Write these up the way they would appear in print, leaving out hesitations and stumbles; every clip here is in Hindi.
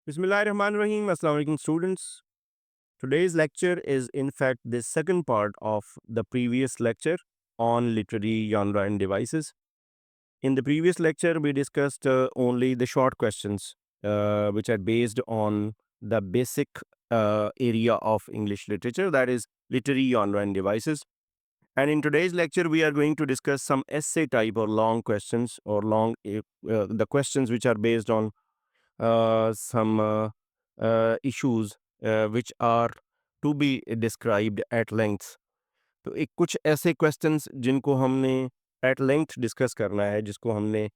Bismillahirrahmanirrahim. Assalamu alaikum, students. Today's lecture is, in fact, the second part of the previous lecture on literary genre and devices. In the previous lecture, we discussed only the short questions, which are based on the basic area of English literature, that is, literary genre and devices. And in today's lecture, we are going to discuss some essay type or long questions or the questions which are based on some issues which are to be described at length. तो एक कुछ ऐसे क्वेश्चंस जिनको हमने एट लेंथ डिस्कस करना है, जिसको हमने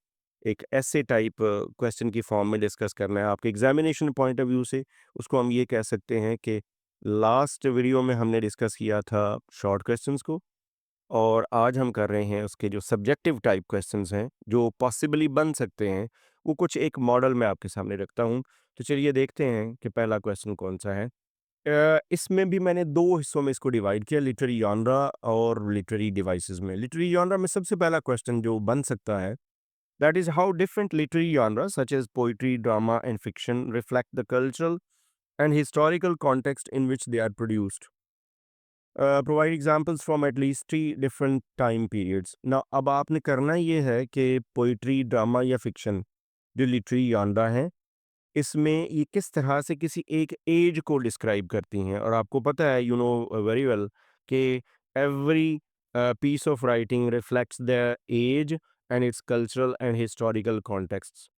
एक ऐसे टाइप क्वेश्चन की फॉर्म में डिस्कस करना है आपके एग्जामिनेशन पॉइंट ऑफ व्यू से, उसको हम ये कह सकते हैं कि लास्ट वीडियो में हमने डिस्कस किया था शॉर्ट क्वेश्चंस को, और आज हम कर रहे हैं उसके जो सब्जेक्टिव टाइप क्वेश्चंस हैं जो पॉसिबली बन सकते हैं, वो कुछ एक मॉडल मैं आपके सामने रखता हूँ। तो चलिए देखते हैं कि पहला क्वेश्चन कौन सा है। इसमें भी मैंने दो हिस्सों में इसको डिवाइड किया, लिटरेरी जॉनरा और लिटरेरी डिवाइसेस में। लिटरेरी जॉनरा में सबसे पहला क्वेश्चन जो बन सकता है, that is how different literary genre such as poetry, drama and fiction reflect the cultural and historical context in which they are produced. Provide examples from at least 3 different time periods. Now अब आपने करना ये है कि पोइट्री, ड्रामा या फिक्शन जो लिटरेरी जॉनरा है, इसमें ये किस तरह से किसी एक एज को डिस्क्राइब करती हैं। और आपको पता है, यू नो वेरी वेल, कि every piece of writing reflects the age and its cultural and historical context.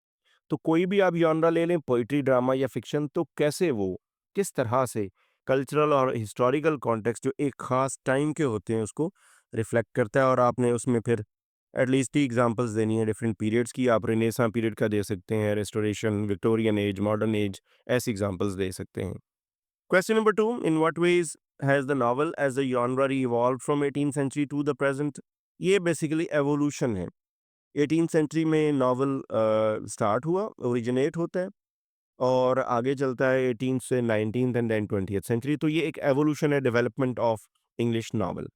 तो कोई भी आप जॉनरा ले लें, पोइट्री, ड्रामा या फिक्शन, तो कैसे वो किस तरह से कल्चरल और हिस्टोरिकल कॉन्टेक्स्ट जो एक ख़ास टाइम के होते हैं उसको रिफ्लेक्ट करता है। और आपने उसमें फिर एटलीस्ट ही एग्जांपल्स देनी है डिफरेंट पीरियड्स की। आप रेनेसां पीरियड का दे सकते हैं, restoration, Victorian age, modern age, ऐसी एग्जांपल्स दे सकते हैं। Question number 2, in what ways has the novel as a genre evolve from 18th century to the present. ये बेसिकली एवोल्यूशन है। 18th सेंचुरी में नॉवल स्टार्ट हुआ, ओरिजिनेट होता है, और आगे चलता है 18th से 19th and then 20th century. तो ये एक एवोल्यूशन है, development of English novel.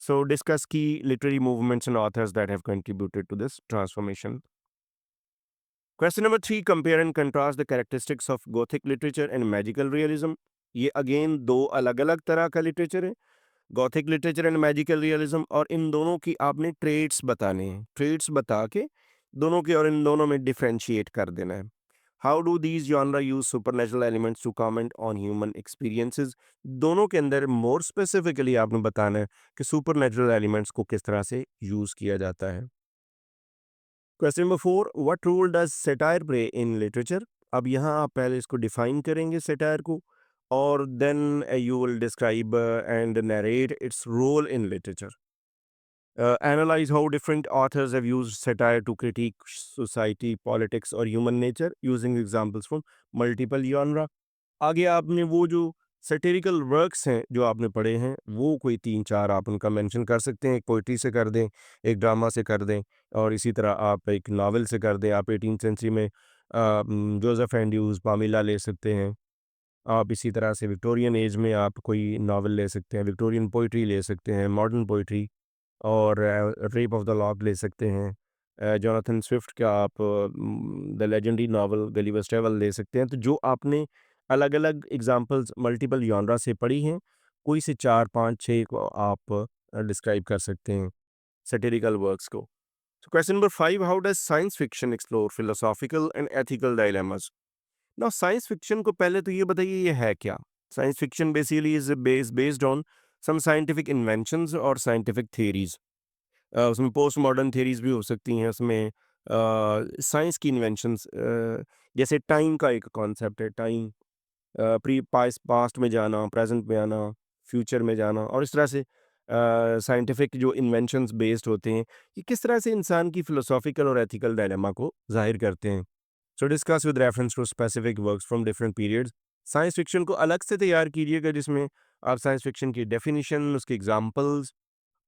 So discuss key literary movements and authors that have contributed to this transformation. Question number 3, compare and contrast the characteristics of Gothic literature and magical realism. ये अगेन दो अलग अलग तरह का लिटरेचर है, Gothic literature and magical realism, और इन दोनों की आपने ट्रेड्स बताने हैं। ट्रेड्स बता के दोनों के और इन दोनों में डिफ्रेंशिएट कर देना है। How do these genre use supernatural elements to comment on human experiences. दोनों के अंदर मोर स्पेसिफिकली आपने बताना है कि सुपरनेचुरल एलिमेंट्स को किस तरह से यूज किया जाता है। Question number 4, what role does satire play in literature. अब यहाँ आप पहले इसको डिफाइन करेंगे सेटायर को, और then you will describe and narrate its role in literature. Analyze how different authors have used satire to critique society, politics और human nature using examples from multiple genre। आगे आपने वो जो सैटिरिकल वर्क्स हैं जो आपने पढ़े हैं, वो कोई 3-4 आप उनका मेंशन कर सकते हैं। एक पोइट्री से कर दें, एक ड्रामा से कर दें, और इसी तरह आप एक नावल से कर दें। आप 18th सेंचुरी में जोसेफ एंड्रयूज़, पामिला ले सकते हैं। आप इसी तरह से विक्टोरियन एज में आप कोई नावल ले सकते हैं, विक्टोरियन पोइट्री ले सकते हैं, मॉडर्न पोइट्री, और रेप ऑफ द लॉक ले सकते हैं। जोनाथन स्विफ्ट का आप the legendary novel Gulliver's travel ले सकते हैं। तो जो आपने अलग-अलग एग्ज़ाम्पल्स मल्टीपल जॉनरा से पढ़ी हैं, कोई से 4, 5, 6 को आप डिस्क्राइब कर सकते हैं सैटिरिकल वर्क्स को। So question number 5, how does science fiction explore philosophical and ethical dilemmas? Now science fiction को पहले तो ये बताइए ये है क्या? Science fiction basically is based on some scientific inventions और scientific theories। उसमें पोस्ट मॉडर्न थियरीज भी हो सकती हैं। उसमें साइंस की इन्वेंशंस, जैसे टाइम का एक कॉन्सेप्ट है, टाइम प्री पास्ट में जाना, प्रेजेंट में आना, फ्यूचर में जाना, और इस तरह से साइंटिफिक जो इन्वेंशंस बेस्ड होते हैं, ये किस तरह से इंसान की फिलोसॉफिकल और एथिकल डायलेमा को जाहिर करते हैं। So discuss with reference to specific works from different periods. Science fiction को अलग से तैयार कीजिएगा, जिसमें आप साइंस फिक्शन की डेफिनेशन, उसके एग्जाम्पल्स,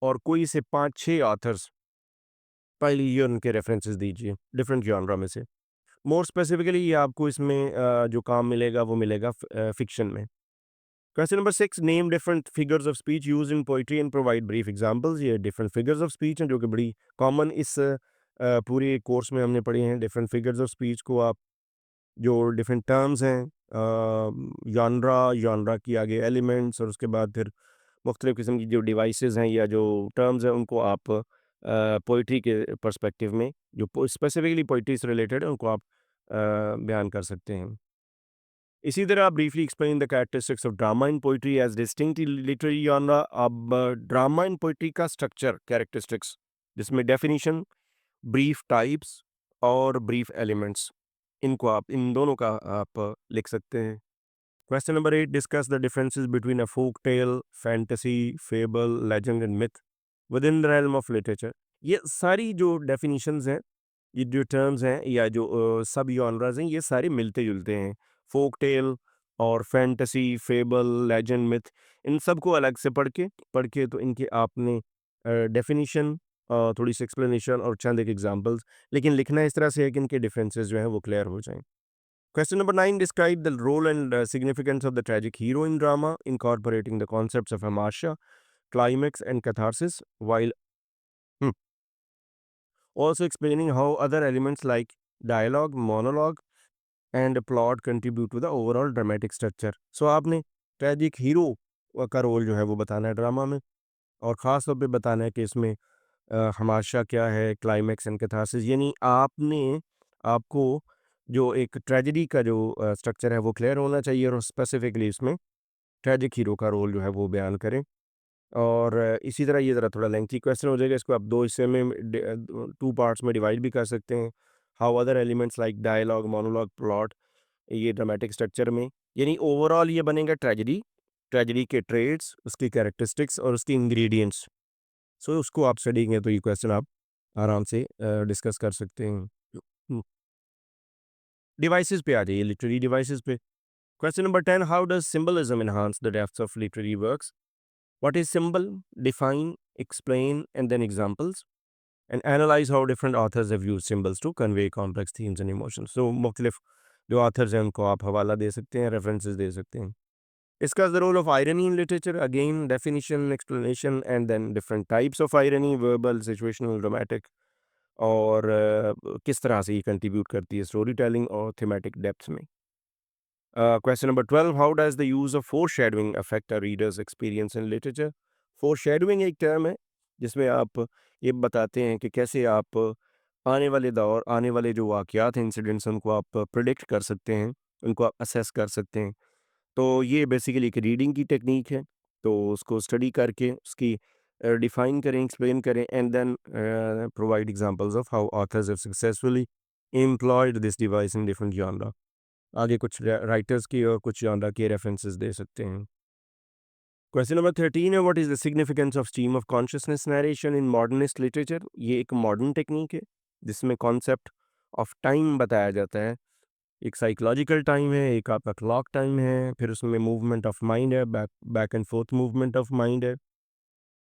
और कोई से 5-6 ऑथर्स पहले ये उनके रेफरेंसेस दीजिए डिफरेंट जॉनरा में से। मोर स्पेसिफिकली ये आपको इसमें जो काम मिलेगा वो मिलेगा फिक्शन में। Question number 6, name different figures of speech used in poetry and provide brief examples. ये डिफरेंट फिगर्स ऑफ स्पीच हैं जो कि बड़ी कॉमन इस पूरे कोर्स में हमने पढ़े हैं। डिफरेंट फिगर्स ऑफ स्पीच को आप जो डिफरेंट टर्म्स हैं, जॉनरा की आगे एलिमेंट्स और उसके बाद फिर मुख्तलिफ़ किस्म की जो डिवाइसेज़ हैं या जो टर्म्स हैं उनको आप पोइट्री के पर्सपेक्टिव में जो स्पेसिफिकली पोइट्री से रिलेटेड है उनको आप बयान कर सकते हैं। इसी तरह आप briefly explain the characteristics of drama in poetry as distinct literary genre. अब ड्रामा इन पोइट्री का स्ट्रक्चर कैरेक्टरिस्टिक्स जिसमें डेफिनिशन, ब्रीफ टाइप्स और ब्रीफ एलिमेंट्स, इनको आप इन दोनों का आप लिख सकते हैं। Question number 8, discuss the differences between a folk tale, fantasy, fable, legend and myth within the realm of literature. ये सारी जो डेफिनिशंस हैं, ये जो टर्म्स हैं या जो सब जॉनरास हैं, ये सारे मिलते जुलते हैं। फोक टेल और फैंटेसी, फेबल, लेजेंड, मिथ, इन सब को अलग से पढ़ के तो इनके आपने डेफिनिशन, थोड़ी सी एक्सप्लेनेशन और चंद एक एग्जांपल्स, लेकिन लिखना इस तरह से है कि इनके डिफरेंसेस जो हैं वो क्लियर हो जाएं। Question number 9, describe the role and significance of the tragic hero in drama, incorporating the concepts of hamasha, climax, and catharsis, while hmm, also explaining how other elements like dialogue, monologue, and plot contribute to the overall dramatic structure. So आपने ट्रेजिक हीरो का रोल जो है वो बताना है ड्रामा में, और ख़ास तौर पे बताना है कि इसमें हमाशा क्या है, क्लाइमैक्स एंड कैथारसिस, यानी आपको जो एक ट्रेजेडी का जो स्ट्रक्चर है वो क्लियर होना चाहिए और स्पेसिफिकली इसमें ट्रेजिक हीरो का रोल जो है वो बयान करें। और इसी तरह ये ज़रा थोड़ा लेंथी क्वेश्चन हो जाएगा, इसको आप दो हिस्से में टू पार्ट्स में डिवाइड भी कर सकते हैं। How other elements like dialogue, monologue, plot, ये ड्रामेटिक स्ट्रक्चर में, यानी ओवरऑल ये बनेगा ट्रेजेडी, ट्रेजेडी के ट्रेड्स, उसकी कैरेक्टरिस्टिक्स और उसके इंग्रेडिएंट्स। सो उसको आप स्टडींगे तो ये क्वेश्चन आप आराम से डिस्कस कर सकते हैं। डिवाइसेस पे आ जाइए, लिटरेरी डिवाइसेस पे। Question number 10, how does symbolism enhance the depth of literary works? What is symbol? Define, explain and then examples, and analyse how different authors have used symbols to convey complex themes and emotions. तो मुख्तलिफ जो ऑथर्स हैं उनको आप हवाला दे सकते हैं, रेफरेंसेस दे सकते हैं। Discuss the role of irony in literature. Again, definition, explanation, and then different types of irony, verbal, situational, dramatic, और किस तरह से ये कंट्रीब्यूट करती है स्टोरी टेलिंग और थीमेटिक डेप्थ में। Question number 12, how does the use of four shadowing affect a readers experience in literature? Four shadowing एक टर्म है जिसमें आप ये बताते हैं कि कैसे आप आने वाले दौर, आने वाले जो वाक़यात हैं, इंसिडेंट्स, उनको आप प्रिडिक्ट कर सकते हैं, उनको आप असेस कर सकते हैं। तो ये बेसिकली एक रीडिंग की टेक्निक है, तो उसको स्टडी करके उसकी डिफाइन करें, एक्सप्लेन करें, and then provide examples of how authors have successfully employed this device in different genre. आगे कुछ राइटर्स की और कुछ जॉनरा के रेफरेंसेस दे सकते हैं। क्वेश्चन नंबर 13 है, what is the significance of stream of consciousness narration in modernist literature? ये एक मॉडर्न टेक्निक है जिसमें कॉन्सेप्ट ऑफ टाइम बताया जाता है। एक साइकोलॉजिकल टाइम है, एक आपका क्लॉक टाइम है, फिर उसमें मूवमेंट ऑफ माइंड है, back back and fourth movement of mind है।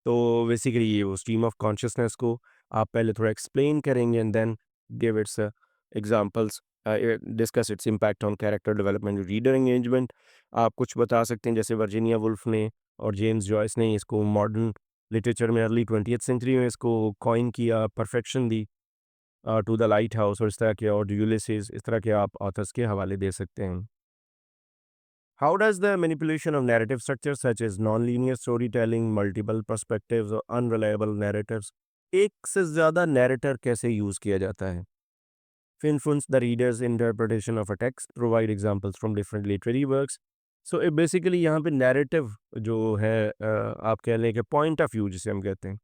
तो बेसिकली ये वो स्ट्रीम ऑफ कॉन्शियसनेस को आप पहले थोड़ा एक्सप्लेन करेंगे and then give its examples, discuss its impact on character development, reader engagement. आप कुछ बता सकते हैं जैसे वर्जीनिया वुल्फ ने और जेम्स जॉयस ने इसको मॉडर्न लिटरेचर में अर्ली 20th सेंचुरी में इसको कॉइन किया, परफेक्शन दी टू द लाइट हाउस और इस तरह के, और यूलिसिस, इस तरह के आप ऑथर्स के हवाले दे सकते हैं। How does the manipulation of narrative structures such as non-linear storytelling, multiple perspectives or unreliable narratives, एक से ज़्यादा narrator कैसे यूज़ किया जाता है? Influence the reader's interpretation of a text, provide examples from different literary works. So basically यहाँ पे narrative जो है आप कह लें कि point of view जिसे हम कहते हैं,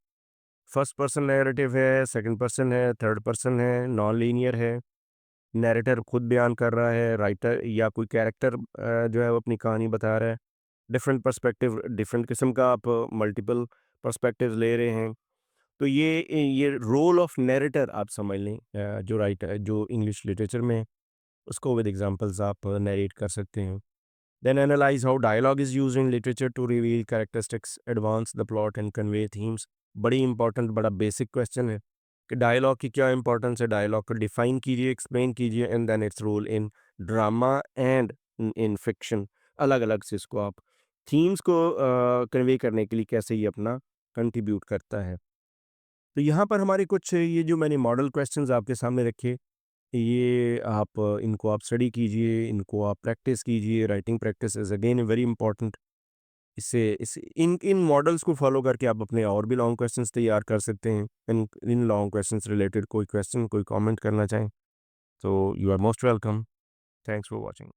फर्स्ट पर्सन नैरेटिव है, सेकंड पर्सन है, थर्ड पर्सन है, नॉन लीनियर है, नैरेटर खुद बयान कर रहा है, राइटर या कोई कैरेक्टर जो है वो अपनी कहानी बता रहा है। डिफरेंट पर्सपेक्टिव, डिफरेंट किस्म का आप मल्टीपल पर्सपेक्टिव्स ले रहे हैं। तो ये रोल ऑफ नैरेटर आप समझ लें, जो राइटर जो इंग्लिश लिटरेचर में है, उसको विद एग्जांपल्स आप नरेट कर सकते हैं। Then analyse how dialogue is used in literature to reveal characteristics, advance the plot and convey themes. बड़ी इंपॉर्टेंट, बड़ा बेसिक क्वेश्चन है कि डायलॉग की क्या इंपॉर्टेंस है, डायलॉग को डिफाइन कीजिए, एक्सप्लेन कीजिए, and then its role in drama and in fiction. अलग अलग से इसको आप थीम्स को कन्वे करने के लिए कैसे ये अपना कंट्रीब्यूट करता है। तो यहाँ पर हमारे कुछ ये जो मैंने मॉडल क्वेश्चंस आपके सामने रखे, ये आप इनको आप स्टडी कीजिए, इनको आप प्रैक्टिस कीजिए, writing practice is again very important. इससे इस इन इन मॉडल्स को फॉलो करके आप अपने और भी लॉन्ग क्वेश्चंस तैयार कर सकते हैं। इन इन लॉन्ग क्वेश्चंस रिलेटेड कोई क्वेश्चन, कोई कमेंट करना चाहें, तो you are most welcome. Thanks for watching.